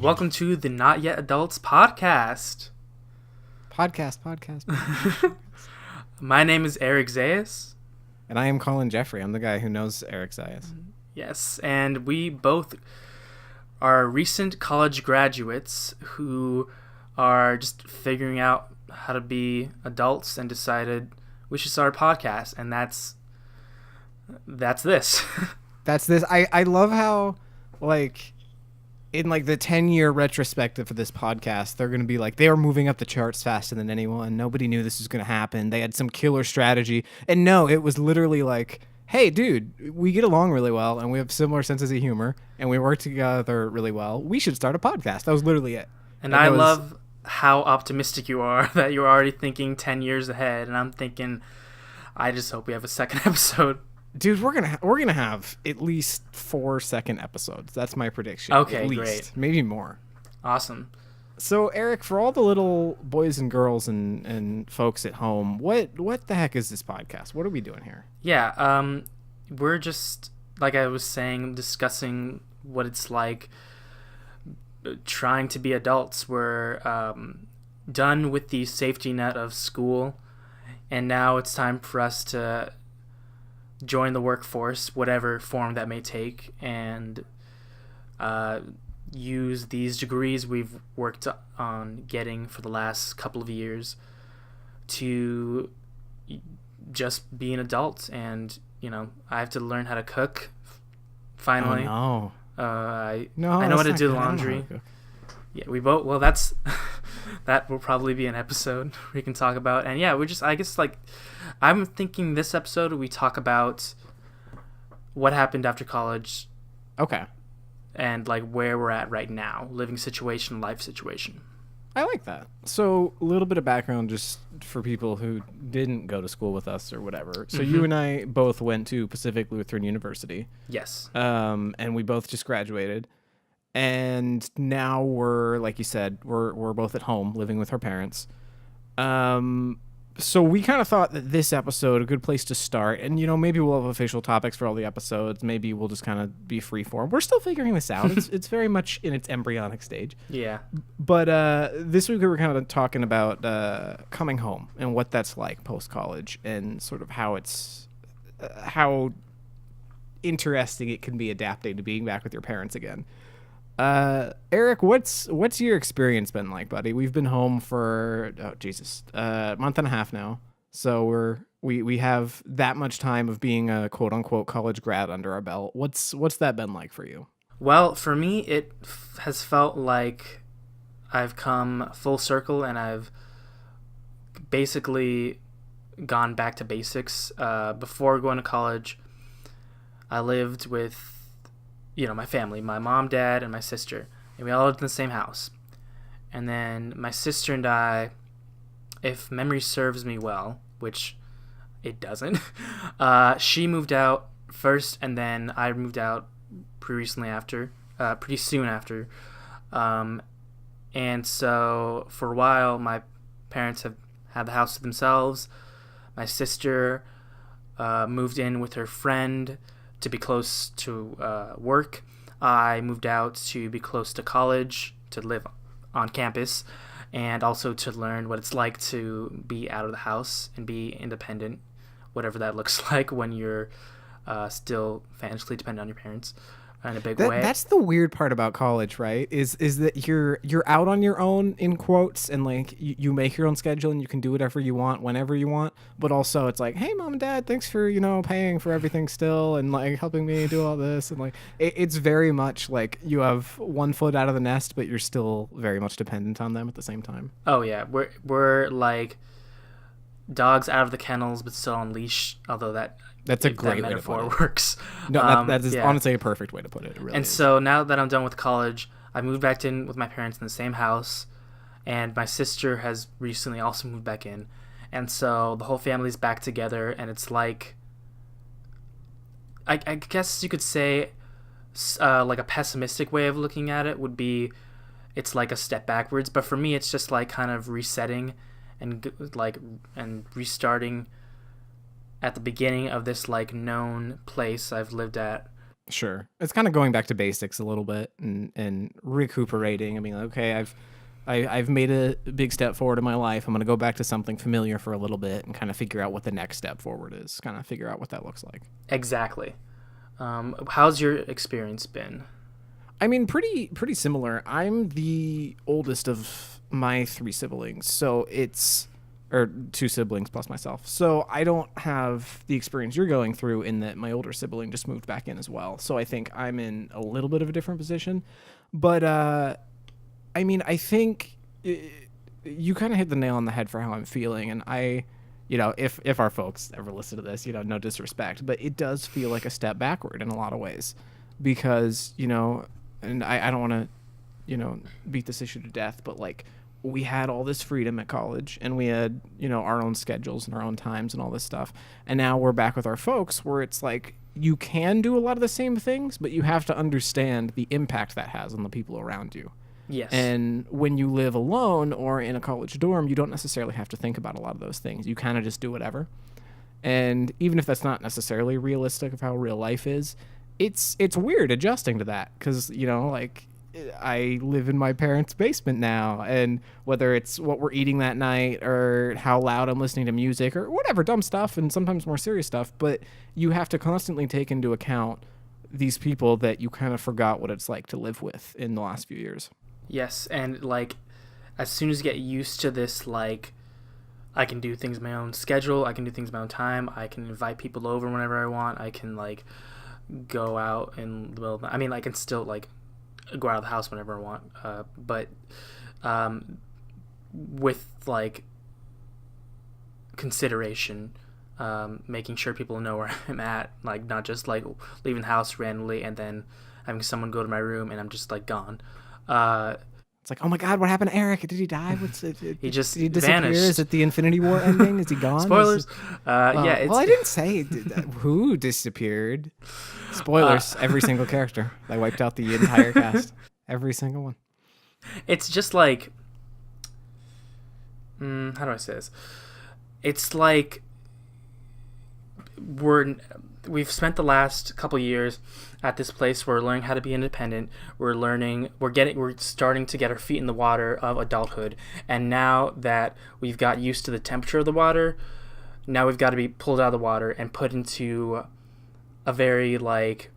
Welcome to the Not Yet Adults podcast. Podcast. My name is Eric Zayas. And I am Collin Geffrey. I'm the guy who knows Eric Zayas. Yes, and we both are recent college graduates who are just figuring out how to be adults and decided we should start a podcast, and that's this. That's this. I love how, like, in like the 10-year retrospective for this podcast, they're going to be like, they were moving up the charts faster than anyone. Nobody knew this was going to happen. They had some killer strategy. And no, it was literally like, hey, dude, we get along really well and we have similar senses of humor and we work together really well. We should start a podcast. That was literally it. And I love how optimistic you are, that you're already thinking 10 years ahead. And I'm thinking, I just hope we have a second episode. Dude, we're gonna have at least 4 second episodes. That's my prediction. Okay, at least. Great. Maybe more. Awesome. So, Eric, for all the little boys and girls and folks at home, what the heck is this podcast? What are we doing here? Yeah, we're just, like I was saying, discussing what it's like trying to be adults. We're done with the safety net of school, and now it's time for us to join the workforce, whatever form that may take, and use these degrees we've worked on getting for the last couple of years to just be an adult. And, you know, I have to learn how to cook, finally. Oh, no. I know how to do the laundry. Yeah, we both, well, that's, that will probably be an episode we can talk about. And yeah, I guess, like, I'm thinking this episode we talk about what happened after college. Okay. And, like, where we're at right now, living situation, life situation. I like that. So, a little bit of background just for people who didn't go to school with us or whatever. So, you and I both went to Pacific Lutheran University. Yes. And we both just graduated. And now we're, like you said, we're both at home living with our parents. So we kind of thought that this episode, a good place to start, and, you know, maybe we'll have official topics for all the episodes. Maybe we'll just kind of be free form. We're still figuring this out. It's very much in its embryonic stage. Yeah. But this week we were kind of talking about coming home and what that's like post-college and sort of how it's how interesting it can be adapting to being back with your parents again. Eric, what's your experience been like, buddy? We've been home for a month and a half now, so we have that much time of being a quote unquote college grad under our belt. What's that been like for you? Well, for me, it has felt like I've come full circle and I've basically gone back to basics. Before going to college, I lived with, you know, my family, my mom, dad, and my sister, and we all lived in the same house. And then my sister and I, if memory serves me well, which it doesn't, she moved out first, and then I moved out pretty soon after. And so for a while, my parents have had the house to themselves. My sister moved in with her friend to be close to work. I moved out to be close to college, to live on campus, and also to learn what it's like to be out of the house and be independent, whatever that looks like when you're still financially dependent on your parents in a big way. That's the weird part about college, right? Is that you're out on your own, in quotes, and like you make your own schedule and you can do whatever you want whenever you want. But also it's like, hey, mom and dad, thanks for, you know, paying for everything still and like helping me do all this. And like it's very much like you have one foot out of the nest, but you're still very much dependent on them at the same time. Oh yeah, we're like dogs out of the kennels but still on leash, although that's a great metaphor works. No, that is honestly a perfect way to put it. It really and is. So now that I'm done with college, I moved back in with my parents in the same house, and my sister has recently also moved back in, and so the whole family's back together, and it's like, I guess you could say, like a pessimistic way of looking at it would be, it's like a step backwards, but for me it's just like kind of resetting and restarting at the beginning of this like known place I've lived at Sure. It's kind of going back to basics a little bit and recuperating. I mean, okay, I've made a big step forward in my life. I'm going to go back to something familiar for a little bit and kind of figure out what the next step forward is. Kind of figure out what that looks like. Exactly. How's your experience been? I mean, pretty similar. I'm the oldest of my 3 siblings, so it's or 2 siblings plus myself. So I don't have the experience you're going through in that my older sibling just moved back in as well. So I think I'm in a little bit of a different position. But I mean, I think you kind of hit the nail on the head for how I'm feeling, and if our folks ever listen to this, no disrespect, but it does feel like a step backward in a lot of ways because, and I don't want to, beat this issue to death, but like we had all this freedom at college and we had, our own schedules and our own times and all this stuff. And now we're back with our folks where it's like you can do a lot of the same things, but you have to understand the impact that has on the people around you. Yes. And when you live alone or in a college dorm, you don't necessarily have to think about a lot of those things. You kind of just do whatever. And even if that's not necessarily realistic of how real life is, it's weird adjusting to that because, like I live in my parents' basement now, and whether it's what we're eating that night or how loud I'm listening to music or whatever dumb stuff and sometimes more serious stuff, but you have to constantly take into account these people that you kind of forgot what it's like to live with in the last few years. Yes, and like as soon as you get used to this, like I can do things my own schedule, I can do things my own time, I can invite people over whenever I want, I can like go out and I can still like go out of the house whenever I want, but with like consideration, making sure people know where I'm at, like not just like leaving the house randomly and then having someone go to my room and I'm just like gone. It's like, oh my God, what happened to Eric? Did he die? He just did he disappear? vanished. Is it the Infinity War ending? Is he gone? Spoilers. Yeah. Well, I didn't say who disappeared. Spoilers. Every single character. They wiped out the entire cast. Every single one. It's just like, how do I say this? It's like we've spent the last couple years at this place where we're learning how to be independent. We're starting to get our feet in the water of adulthood. And now that we've got used to the temperature of the water, now we've got to be pulled out of the water and put into a very like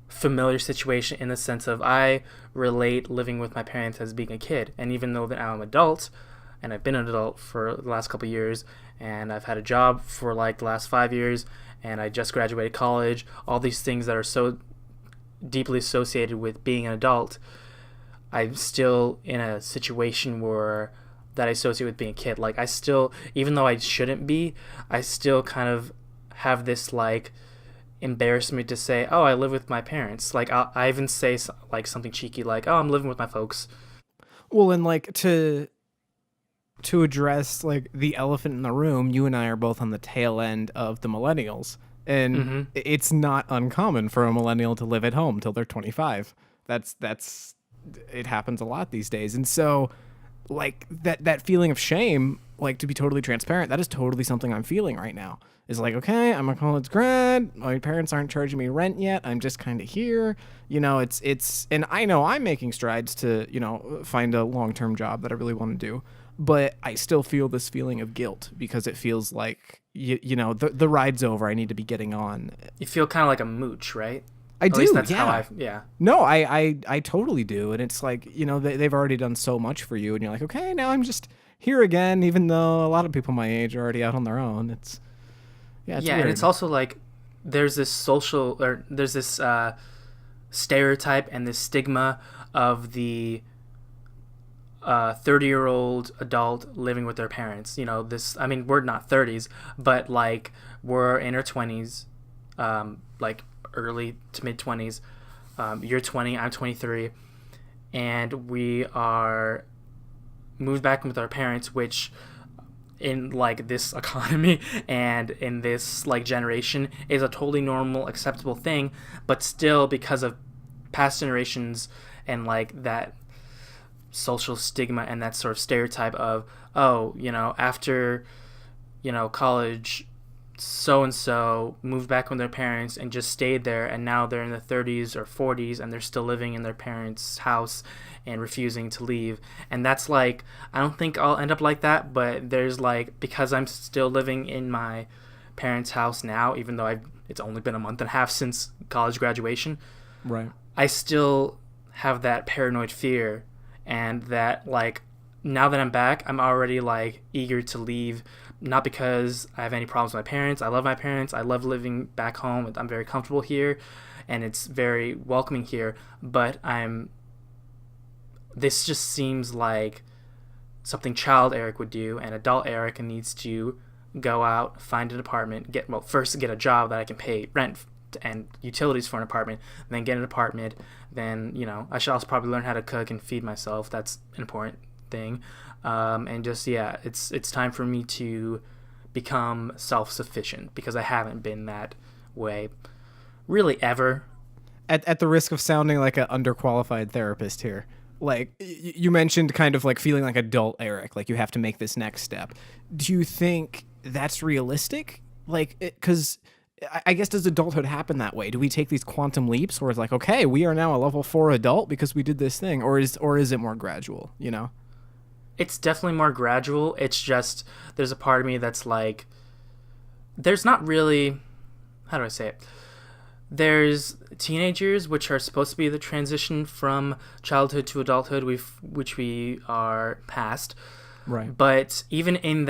familiar situation in the sense of I relate living with my parents as being a kid. And even though that I'm an adult, and I've been an adult for the last couple of years, and I've had a job for like the last 5 years, and I just graduated college, all these things that are so deeply associated with being an adult, I'm still in a situation where that I associate with being a kid. Like I still, even though I shouldn't be, I still kind of have this like embarrassment to say, oh, I live with my parents. Like I even say like something cheeky like, oh, I'm living with my folks. Well, and like to address like the elephant in the room, you and I are both on the tail end of the millennials, and it's not uncommon for a millennial to live at home till they're 25. That's it happens a lot these days. And so like that feeling of shame, like to be totally transparent, that is totally something I'm feeling right now. Is like, okay, I'm a college grad, my parents aren't charging me rent yet, I'm just kind of here, it's and I know I'm making strides to find a long-term job that I really want to do, but I still feel this feeling of guilt because it feels like the ride's over. I need to be getting on. You feel kind of like a mooch, right? I do. At least that's how No, I totally do. And it's like, they've already done so much for you, and you're like, okay, now I'm just here again, even though a lot of people my age are already out on their own. It's weird. And it's also like there's this stereotype and this stigma of the 30-year-old adult living with their parents. We're not 30s, but like we're in our 20s, like early to mid 20s. You're 20, I'm 23, and we are moved back in with our parents, which in like this economy and in this like generation is a totally normal, acceptable thing, but still because of past generations and like that social stigma and that sort of stereotype of, after college so and so moved back with their parents and just stayed there, and now they're in their 30s or 40s and they're still living in their parents' house and refusing to leave. And that's like, I don't think I'll end up like that, but there's like, because I'm still living in my parents' house now, even though it's only been a month and a half since college graduation, Right. I still have that paranoid fear, and that like, now that I'm back, I'm already like eager to leave. Not because I have any problems with my parents. I love my parents. I love living back home. I'm very comfortable here, and it's very welcoming here. But this just seems like something child Eric would do, and adult Eric needs to go out, find an apartment, first get a job that I can pay rent and utilities for an apartment, then get an apartment. Then, I should also probably learn how to cook and feed myself. That's an important thing. And just, it's time for me to become self-sufficient, because I haven't been that way really ever. At the risk of sounding like an underqualified therapist here, like you mentioned kind of like feeling like adult Eric, like you have to make this next step. Do you think that's realistic? Like, because I guess, does adulthood happen that way? Do we take these quantum leaps where it's like, okay, we are now a level 4 adult because we did this thing, or is it more gradual, It's definitely more gradual. It's just, there's a part of me that's like, there's not really, how do I say it? There's teenagers, which are supposed to be the transition from childhood to adulthood, which we are past. Right. But even in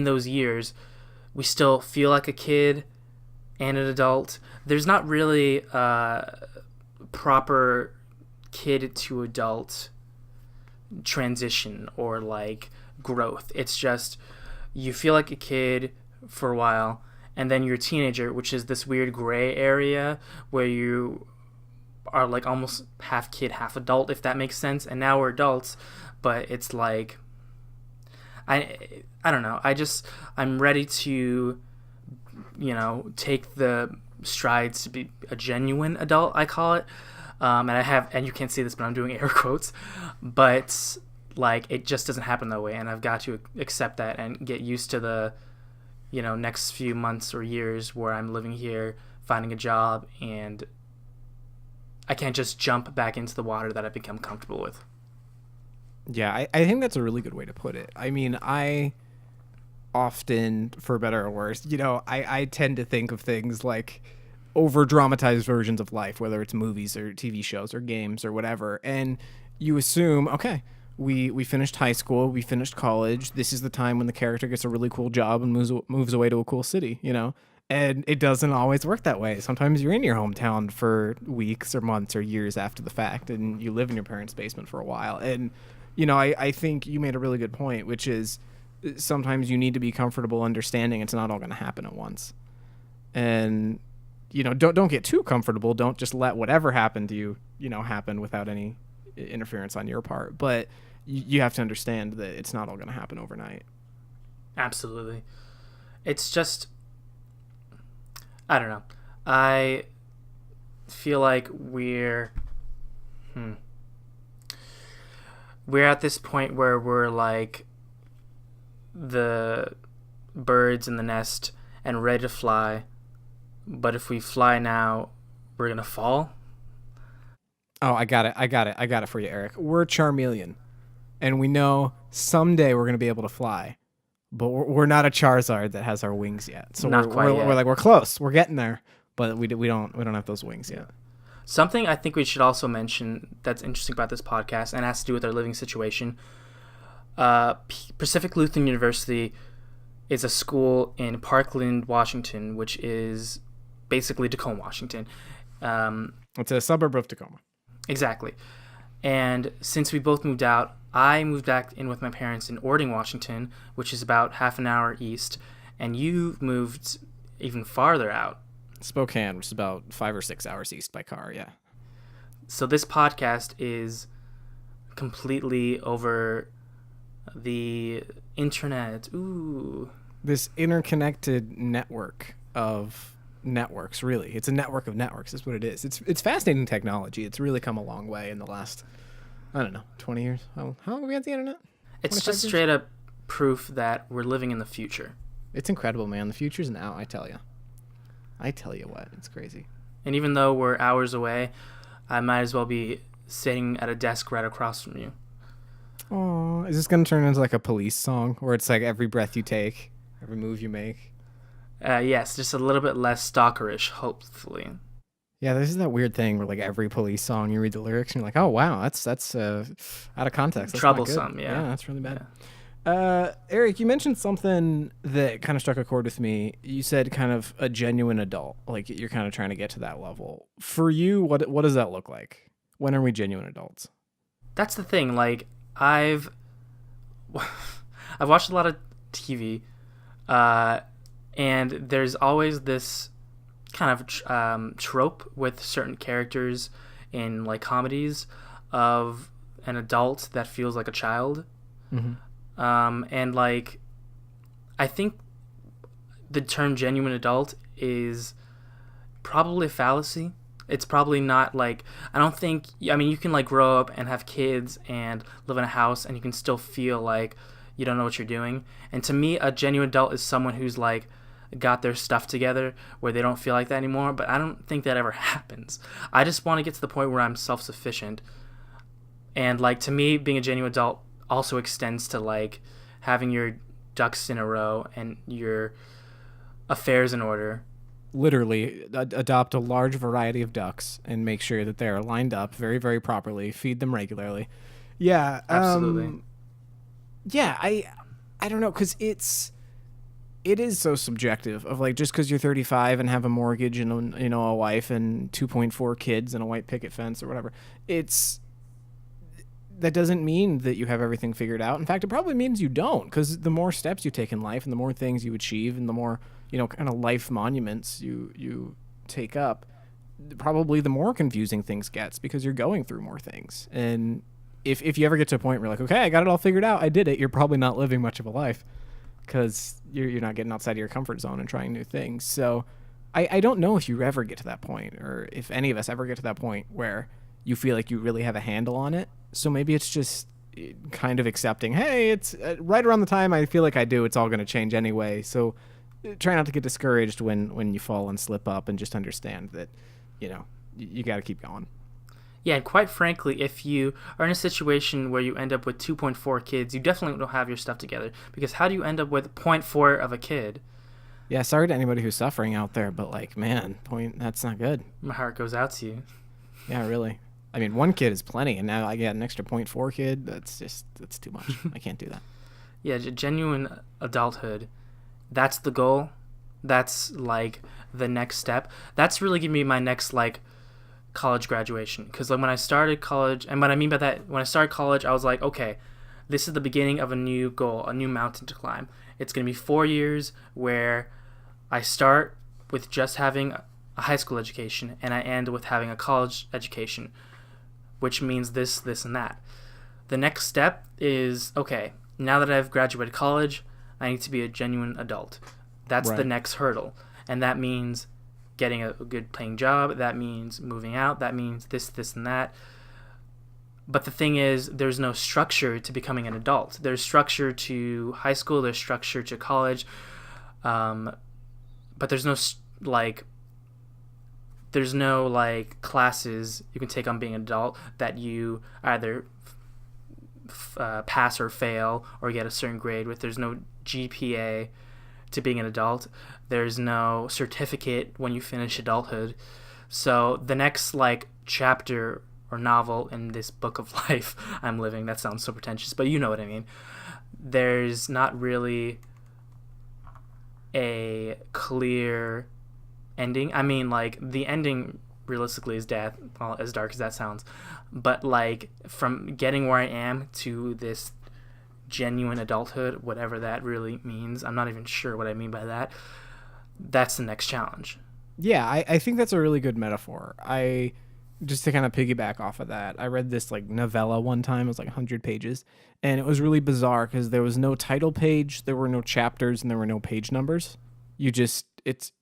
those years, we still feel like a kid and an adult. There's not really a proper kid to adult transition or like growth. It's just, you feel like a kid for a while, and then you're a teenager, which is this weird gray area where you are like almost half kid, half adult, if that makes sense. And now we're adults, but it's like, I don't know. I'm ready to, take the strides to be a genuine adult, I call it. And you can't see this, but I'm doing air quotes, but like, it just doesn't happen that way. And I've got to accept that and get used to the, next few months or years where I'm living here, finding a job, and I can't just jump back into the water that I've become comfortable with. Yeah, I think that's a really good way to put it. I mean, I often, for better or worse, I tend to think of things like over dramatized versions of life, whether it's movies or TV shows or games or whatever. And you assume, okay, we finished high school, we finished college. This is the time when the character gets a really cool job and moves away to a cool city, And it doesn't always work that way. Sometimes you're in your hometown for weeks or months or years after the fact, and you live in your parents' basement for a while. And, I think you made a really good point, which is sometimes you need to be comfortable understanding it's not all going to happen at once. And, don't get too comfortable. Don't just let whatever happened to you, happen without any interference on your part. But you have to understand that it's not all going to happen overnight. Absolutely. It's just, I don't know. I feel like we're at this point where we're like the birds in the nest and ready to fly. But if we fly now, we're going to fall. Oh, I got it for you, Eric. We're Charmeleon, and we know someday we're going to be able to fly, but we're not a Charizard that has our wings yet. So we're close. We're getting there, but we don't have those wings yet. Something I think we should also mention that's interesting about this podcast and has to do with our living situation. Pacific Lutheran University is a school in Parkland, Washington, which is basically Tacoma, Washington. It's a suburb of Tacoma. Exactly. And since we both moved out, I moved back in with my parents in Ording, Washington, which is about half an hour east, and you moved even farther out. Spokane, which is about 5 or 6 hours east by car, yeah. So this podcast is completely over the internet. Ooh. This interconnected network of networks, really. It's a network of networks is what it is. It's fascinating technology. It's really come a long way in the last, 20 years. How long have we had the internet? It's just straight up proof that we're living in the future. It's incredible, man. The future's now, I tell you. I tell you what, it's crazy. And even though we're hours away, I might as well be sitting at a desk right across from you. Oh, is this going to turn into like a police song where it's like every breath you take, every move you make? Yes, just a little bit less stalkerish, hopefully. Yeah, this is that weird thing where like every police song you read the lyrics and you're like, oh wow, that's out of context. That's troublesome. Yeah, that's really bad. Eric, you mentioned something that kind of struck a chord with me. You said kind of a genuine adult, like you're kind of trying to get to that level. For you, what does that look like? When are we genuine adults? That's the thing. Like I've watched a lot of TV, and there's always this kind of trope with certain characters in like comedies of an adult that feels like a child. And like I think the term genuine adult is probably a fallacy. It's probably not like, I don't think, I mean, you can like grow up and have kids and live in a house and you can still feel like you don't know what you're doing. And to me, a genuine adult is someone who's like got their stuff together where they don't feel like that anymore. But I don't think that ever happens. I just want to get to the point where I'm self-sufficient. And like to me, being a genuine adult also extends to like having your ducks in a row and your affairs in order. Literally adopt a large variety of ducks and make sure that they're lined up very, very properly. Feed them regularly. Yeah, absolutely. Yeah, I don't know, because it is so subjective. Of like, just because you're 35 and have a mortgage and a wife and 2.4 kids and a white picket fence or whatever, that doesn't mean that you have everything figured out. In fact, it probably means you don't, because the more steps you take in life and the more things you achieve and the more kind of life monuments you take up, probably the more confusing things gets, because you're going through more things. And if you ever get to a point where you're like, okay, I got it all figured out, I did it, you're probably not living much of a life, because you're not getting outside of your comfort zone and trying new things. So I don't know if you ever get to that point, or if any of us ever get to that point where you feel like you really have a handle on it. So maybe it's just kind of accepting, hey, it's right around the time I feel like I do, it's all going to change anyway. So try not to get discouraged when you fall and slip up, and just understand that, you got to keep going. Yeah, and quite frankly, if you are in a situation where you end up with 2.4 kids, you definitely don't have your stuff together. Because how do you end up with 0.4 of a kid? Yeah, sorry to anybody who's suffering out there, but like, man, that's not good. My heart goes out to you. Yeah, really. I mean, one kid is plenty, and now I get an extra 0.4 kid. That's too much. I can't do that. Yeah, genuine adulthood. That's the goal. That's like the next step. That's really giving me my next like college graduation. Because like when I started college, and what I mean by that, when I started college, I was like, okay, this is the beginning of a new goal, a new mountain to climb. It's going to be 4 years where I start with just having a high school education and I end with having a college education, which means this, and that. The next step is, okay, now that I've graduated college, I need to be a genuine adult. That's right. The next hurdle. And that means getting a good paying job. That means moving out. That means this, and that. But the thing is, there's no structure to becoming an adult. There's structure to high school. There's structure to college. But there's no, classes you can take on being an adult that you either pass or fail or get a certain grade with. There's no GPA to being an adult. There's no certificate when you finish adulthood. So the next chapter or novel in this book of life I'm living, that sounds so pretentious, but you know what I mean. There's not really a clear ending. I mean, the ending realistically is death, well, as dark as that sounds. But from getting where I am to this genuine adulthood, whatever that really means, I'm not even sure what I mean by that. That's the next challenge. Yeah, I think that's a really good metaphor. Just to kind of piggyback off of that, I read this novella one time. It was 100 pages, and it was really bizarre because there was no title page, there were no chapters, and there were no page numbers. You just it's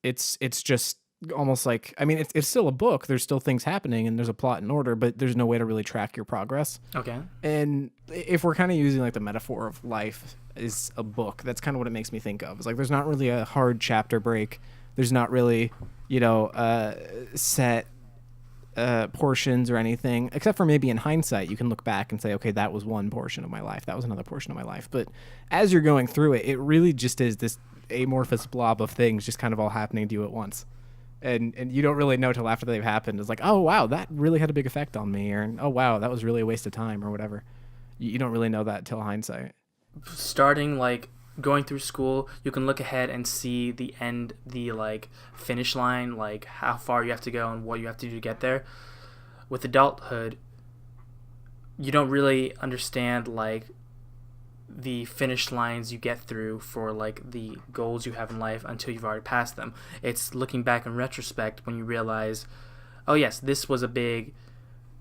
just almost like, I mean, it's still a book. There's still things happening and there's a plot and order, but there's no way to really track your progress. Okay. And if we're kind of using like the metaphor of life is a book, that's kind of what it makes me think of. It's like there's not really a hard chapter break. There's not really, set portions or anything, except for maybe in hindsight, you can look back and say, okay, that was one portion of my life. That was another portion of my life. But as you're going through it, it really just is this amorphous blob of things just kind of all happening to you at once. And you don't really know till after they've happened. It's like, oh, wow, that really had a big effect on me. Or, oh, wow, that was really a waste of time or whatever. You don't really know that till hindsight. Starting, like, going through school, you can look ahead and see the end, the, like, finish line, like, how far you have to go and what you have to do to get there. With adulthood, you don't really understand, like, the finish lines you get through for like the goals you have in life until you've already passed them. It's looking back in retrospect when you realize, oh yes, this was a big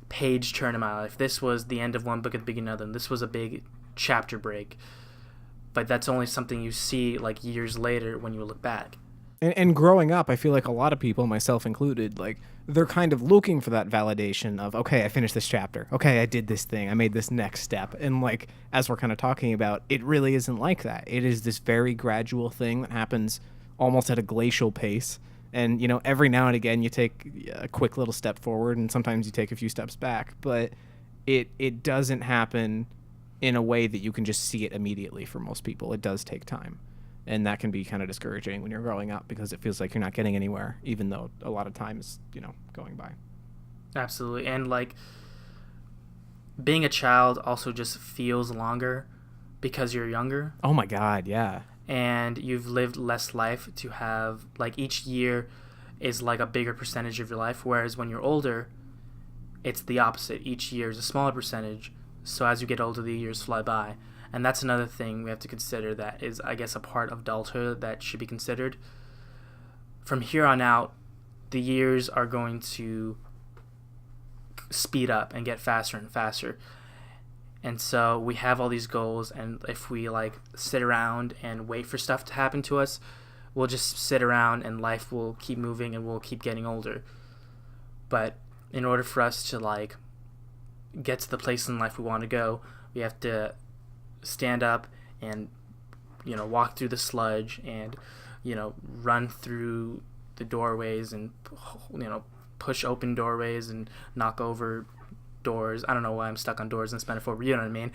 page turn in my life. This was the end of one book at the beginning of another. This was a big chapter break. But that's only something you see like years later when you look back. And growing up, I feel like a lot of people, myself included, like they're kind of looking for that validation of, okay, I finished this chapter. Okay, I did this thing. I made this next step. And like, as we're kind of talking about, it really isn't like that. It is this very gradual thing that happens almost at a glacial pace. And, every now and again you take a quick little step forward and sometimes you take a few steps back. But it doesn't happen in a way that you can just see it immediately for most people. It does take time. And that can be kind of discouraging when you're growing up because it feels like you're not getting anywhere, even though a lot of time is, going by. Absolutely. And like being a child also just feels longer because you're younger. Oh my God, yeah. And you've lived less life to have, like, each year is like a bigger percentage of your life. Whereas when you're older, it's the opposite. Each year is a smaller percentage. So as you get older, the years fly by. And that's another thing we have to consider that is, I guess, a part of adulthood that should be considered. From here on out, the years are going to speed up and get faster and faster. And so we have all these goals, and if we, like, sit around and wait for stuff to happen to us, we'll just sit around and life will keep moving and we'll keep getting older. But in order for us to, like, get to the place in life we want to go, we have to stand up and walk through the sludge and run through the doorways and push open doorways and knock over doors. I don't know why I'm stuck on doors in this metaphor, but you know what I mean,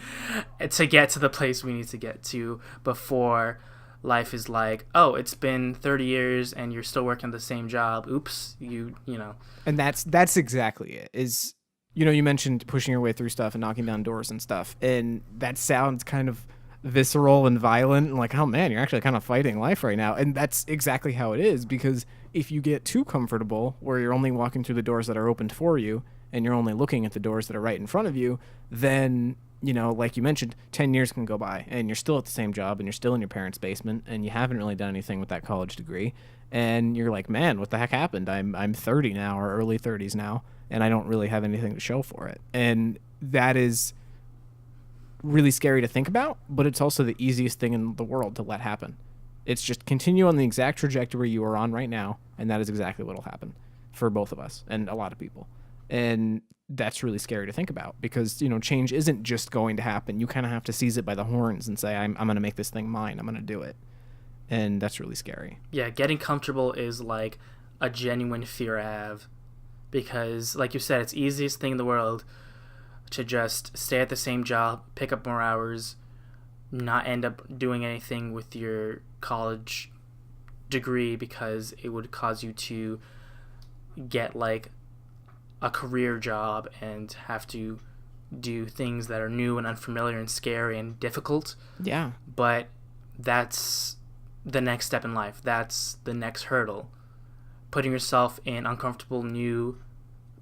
to get to the place we need to get to before life is like, oh, it's been 30 years and you're still working the same job. Oops. You know. And that's exactly it. Is you mentioned pushing your way through stuff and knocking down doors and stuff, and that sounds kind of visceral and violent and like, oh man, you're actually kind of fighting life right now. And that's exactly how it is, because if you get too comfortable where you're only walking through the doors that are opened for you and you're only looking at the doors that are right in front of you, then, like you mentioned, 10 years can go by and you're still at the same job and you're still in your parents' basement and you haven't really done anything with that college degree. And you're like, man, what the heck happened? I'm 30 now, or early 30s now, and I don't really have anything to show for it. And that is really scary to think about, but it's also the easiest thing in the world to let happen. It's just continue on the exact trajectory you are on right now, and that is exactly what will happen for both of us and a lot of people. And that's really scary to think about because, change isn't just going to happen. You kind of have to seize it by the horns and say, I'm going to make this thing mine. I'm going to do it. And that's really scary. Yeah, getting comfortable is like a genuine fear I have because, like you said, it's the easiest thing in the world to just stay at the same job, pick up more hours, not end up doing anything with your college degree because it would cause you to get like a career job and have to do things that are new and unfamiliar and scary and difficult. Yeah. But that's the next step in life. That's the next hurdle. Putting yourself in uncomfortable new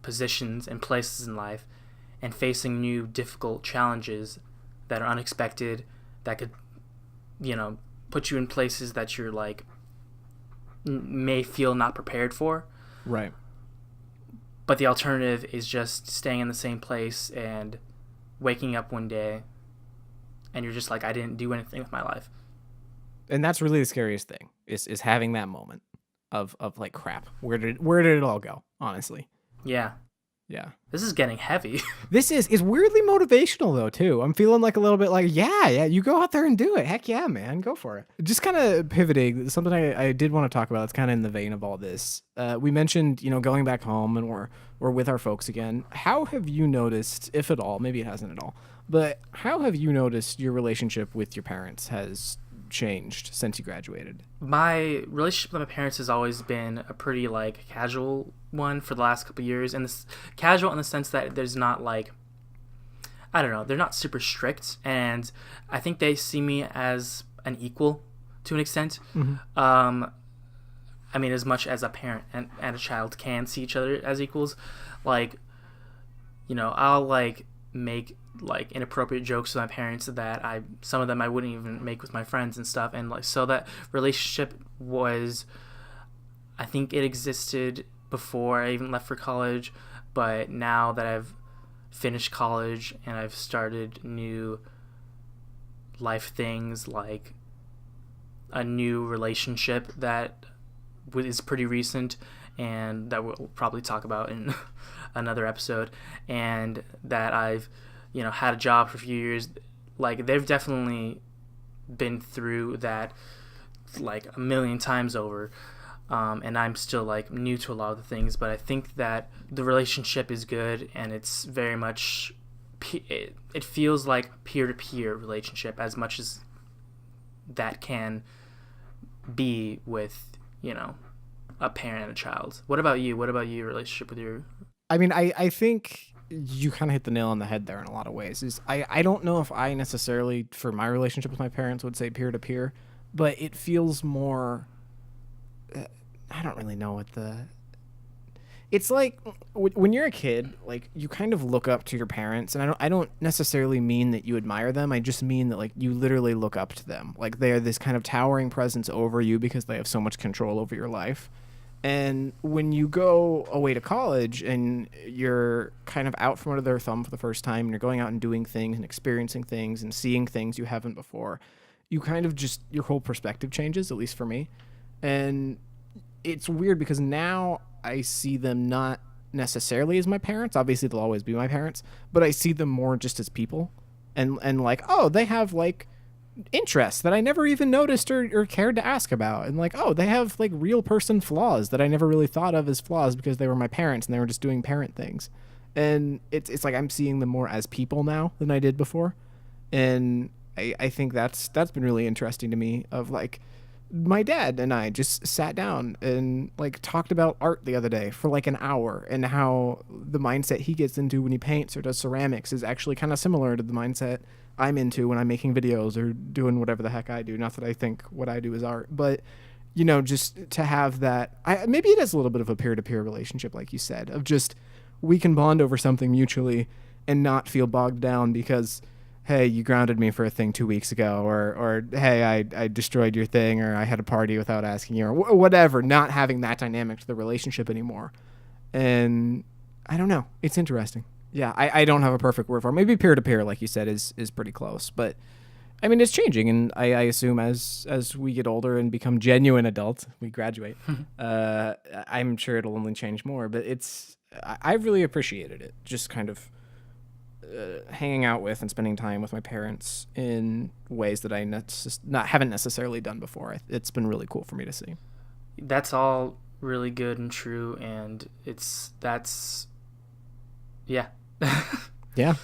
positions and places in life and facing new difficult challenges that are unexpected, that could, put you in places that you're like may feel not prepared for. Right. But the alternative is just staying in the same place and waking up one day and you're just like, I didn't do anything with my life. And that's really the scariest thing is having that moment. of like crap. Where did it all go? Honestly. Yeah. Yeah. This is getting heavy. This is weirdly motivational though too. I'm feeling like a little bit like, yeah, you go out there and do it. Heck yeah, man, go for it. Just kind of pivoting, something I did want to talk about. It's kind of in the vein of all this. We mentioned, going back home and we're with our folks again. How have you noticed, if at all, maybe it hasn't at all, but how have you noticed your relationship with your parents has changed since you graduated? My relationship with my parents has always been a pretty like casual one for the last couple of years, and this casual in the sense that there's not like, I don't know, they're not super strict, and I think they see me as an equal to an extent. I mean, as much as a parent and a child can see each other as equals. Like, I'll like make like inappropriate jokes with my parents that some of them I wouldn't even make with my friends and stuff, and like so that relationship was, I think it existed before I even left for college, but now that I've finished college and I've started new life things, like a new relationship that is pretty recent and that we'll probably talk about in another episode, and that I've had a job for a few years, like they've definitely been through that like a million times over, and I'm still like new to a lot of the things, but I think that the relationship is good, and it's very much it feels like peer-to-peer relationship as much as that can be with a parent and a child. What about you? What about your relationship with your... I mean, I think you kind of hit the nail on the head there in a lot of ways. I don't know if I necessarily, for my relationship with my parents, would say peer-to-peer, but it feels more... I don't really know what the... It's like when you're a kid, like you kind of look up to your parents, and I don't necessarily mean that you admire them. I just mean that like you literally look up to them. Like they are this kind of towering presence over you because they have so much control over your life. And when you go away to college and you're kind of out from under their thumb for the first time, and you're going out and doing things and experiencing things and seeing things you haven't before, you kind of just, your whole perspective changes, at least for me. And it's weird because now I see them not necessarily as my parents. Obviously, they'll always be my parents, but I see them more just as people. And like, oh, they have like interests that I never even noticed or cared to ask about, and like, oh, they have like real person flaws that I never really thought of as flaws because they were my parents and they were just doing parent things. And it's like I'm seeing them more as people now than I did before, and I think that's been really interesting to me. Of like, my dad and I just sat down and like talked about art the other day for like an hour, and how the mindset he gets into when he paints or does ceramics is actually kind of similar to the mindset I'm into when I'm making videos or doing whatever the heck I do. Not that I think what I do is art, but just to have that, maybe it is a little bit of a peer-to-peer relationship, like you said, of just, we can bond over something mutually and not feel bogged down because, hey, you grounded me for a thing 2 weeks ago, or hey, I destroyed your thing, or I had a party without asking you, or whatever, not having that dynamic to the relationship anymore. And I don't know. It's interesting. Yeah, I don't have a perfect word for it. Maybe peer-to-peer, like you said, is pretty close. But, I mean, it's changing, and I assume as we get older and become genuine adults, we graduate, I'm sure it'll only change more. But I've really appreciated it, just kind of hanging out with and spending time with my parents in ways that I haven't necessarily done before. It's been really cool for me to see. That's all really good and true, and yeah. Yeah.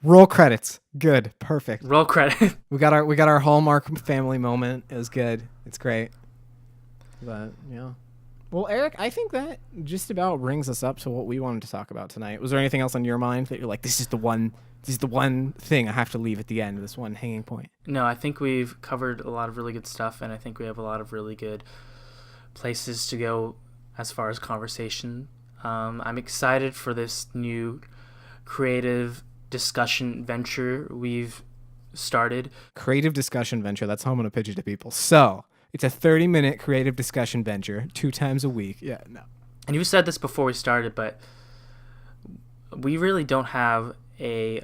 Roll credits. Good. Perfect. Roll credit. We got our Hallmark family moment. It was good. It's great. But yeah. Well, Eric, I think that just about brings us up to what we wanted to talk about tonight. Was there anything else on your mind that you're like, this is the one thing I have to leave at the end, this one hanging point? No, I think we've covered a lot of really good stuff, and I think we have a lot of really good places to go as far as conversation. I'm excited for this new creative discussion venture we've started. Creative discussion venture. That's how I'm going to pitch it to people. So it's a 30-minute creative discussion venture 2 times a week. Yeah, no. And you said this before we started, but we really don't have a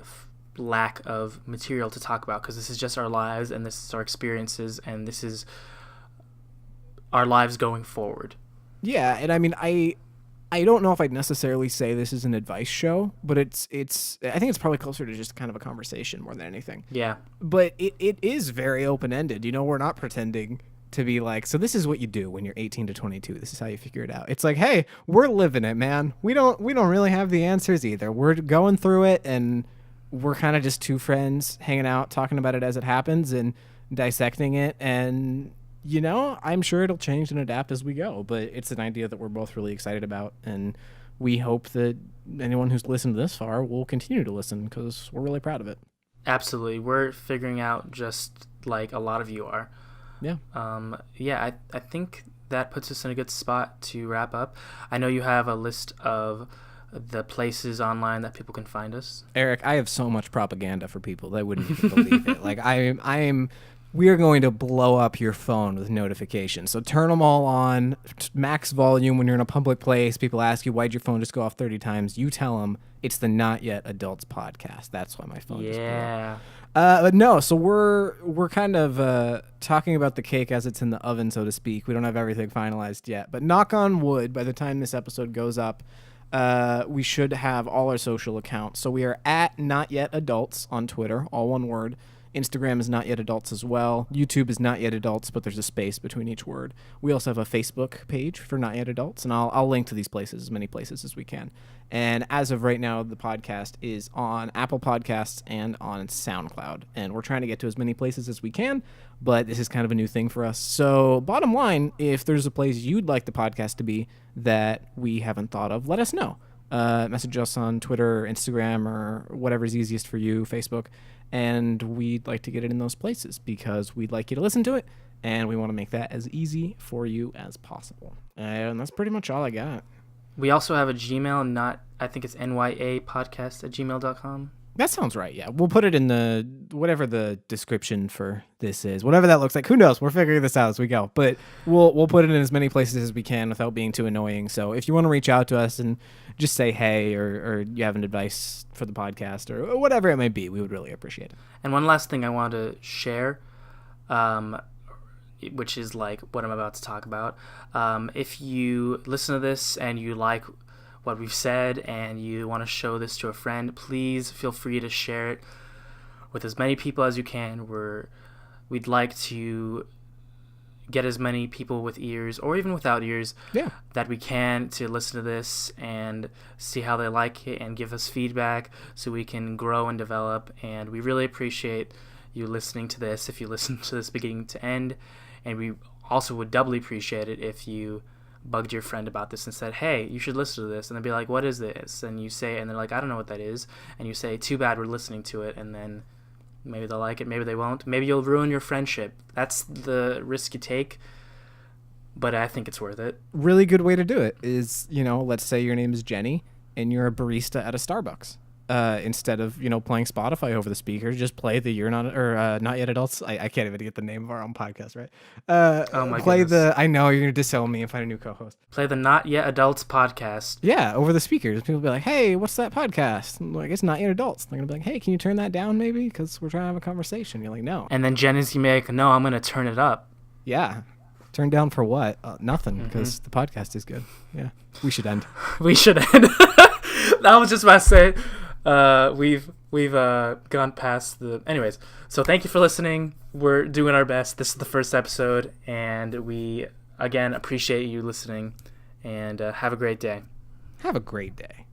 lack of material to talk about, because this is just our lives, and this is our experiences, and this is our lives going forward. Yeah, and I mean, I don't know if I'd necessarily say this is an advice show, but it's I think it's probably closer to just kind of a conversation more than anything. Yeah. But it is very open-ended. You know, we're not pretending to be like, so this is what you do when you're 18 to 22. This is how you figure it out. It's like, hey, we're living it, man. We don't really have the answers either. We're going through it, and we're kind of just two friends hanging out, talking about it as it happens and dissecting it. And you know, I'm sure it'll change and adapt as we go, but it's an idea that we're both really excited about, and we hope that anyone who's listened this far will continue to listen because we're really proud of it. Absolutely. We're figuring out just like a lot of you are. Yeah. I think that puts us in a good spot to wrap up. I know you have a list of the places online that people can find us. Eric, I have so much propaganda for people that wouldn't even believe it. Like we are going to blow up your phone with notifications. So turn them all on, max volume when you're in a public place. People ask you, why'd your phone just go off 30 times? You tell them it's the Not Yet Adults podcast. That's why my phone just blew up. But no, so we're kind of talking about the cake as it's in the oven, so to speak. We don't have everything finalized yet. But knock on wood, by the time this episode goes up, we should have all our social accounts. So we are at Not Yet Adults on Twitter, all one word. Instagram is Not Yet Adults as well. YouTube is Not Yet Adults, but there's a space between each word. We also have a Facebook page for Not Yet Adults, and I'll link to these places, as many places as we can. And as of right now, the podcast is on Apple Podcasts and on SoundCloud. And we're trying to get to as many places as we can, but this is kind of a new thing for us. So bottom line, if there's a place you'd like the podcast to be that we haven't thought of, let us know. Message us on Twitter, Instagram, or whatever's easiest for you, Facebook. And we'd like to get it in those places because we'd like you to listen to it, and we want to make that as easy for you as possible. And that's pretty much all I got. We also have a Gmail, I think it's nyapodcast@gmail.com. That sounds right, yeah. We'll put it in the, whatever the description for this is. Whatever that looks like. Who knows? We're figuring this out as we go. But we'll put it in as many places as we can without being too annoying. So if you want to reach out to us and just say hey, or you have an advice for the podcast, or whatever it may be, we would really appreciate it. And one last thing I want to share, which is like what I'm about to talk about. If you listen to this and you like what we've said and you want to show this to a friend, please feel free to share it with as many people as you can. We'd like to get as many people with ears, or even without ears, that we can, to listen to this and see how they like it and give us feedback so we can grow and develop. And we really appreciate you listening to this, if you listen to this beginning to end. And we also would doubly appreciate it if you bugged your friend about this and said, hey, you should listen to this. And they'd be like, what is this? And you say, and they're like, I don't know what that is. And you say, too bad we're listening to it. And then maybe they'll like it, maybe they won't. Maybe you'll ruin your friendship. That's the risk you take, but I think it's worth it. Really good way to do it is, let's say your name is Jenny and you're a barista at a Starbucks. Instead of, playing Spotify over the speaker, just play the Not Yet Adults. I can't even get the name of our own podcast right. Oh my goodness. I know you're going to disown me and find a new co-host. Play the Not Yet Adults podcast. Yeah, over the speakers. People will be like, hey, what's that podcast? I'm like, it's Not Yet Adults. They're going to be like, hey, can you turn that down maybe? Because we're trying to have a conversation. You're like, no. And then Jen is going to be like, no, I'm going to turn it up. Yeah. Turn down for what? Nothing, because the podcast is good. Yeah. We should end. We should end. I was just about to say... We've gone past the... Anyways, so thank you for listening. We're doing our best. This is the first episode, and we, again, appreciate you listening, and have a great day. Have a great day.